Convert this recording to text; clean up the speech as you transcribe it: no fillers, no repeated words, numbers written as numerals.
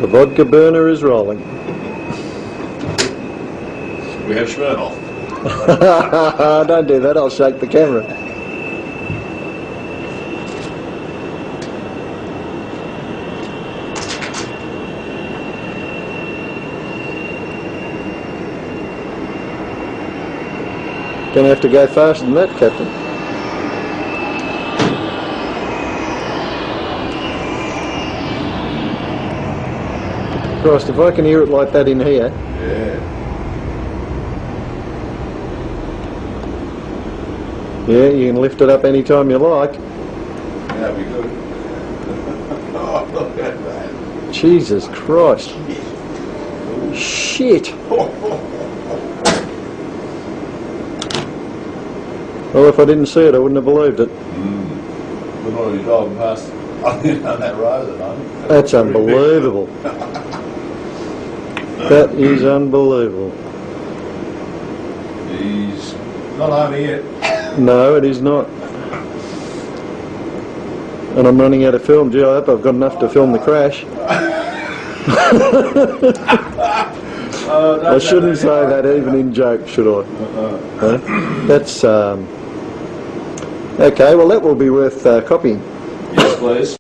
The vodka burner is rolling. We have Smirnoff. Don't do that, I'll shake the camera. Gonna have to go faster than that, Captain. Christ, if I can hear it like that in here. Yeah. Yeah, you can lift it up any time you like. That'd be good. Oh, look at that. Jesus Christ. Shit. Well, if I didn't see it, I wouldn't have believed it. We're already driving past on that road at the moment. That's unbelievable. That is unbelievable. He's not over yet. No, it is not. And I'm running out of film. Gee, I hope I've got enough to film the crash. I shouldn't say that even in joke, should I? Huh? That's okay. Well, that will be worth copying. Yes, please.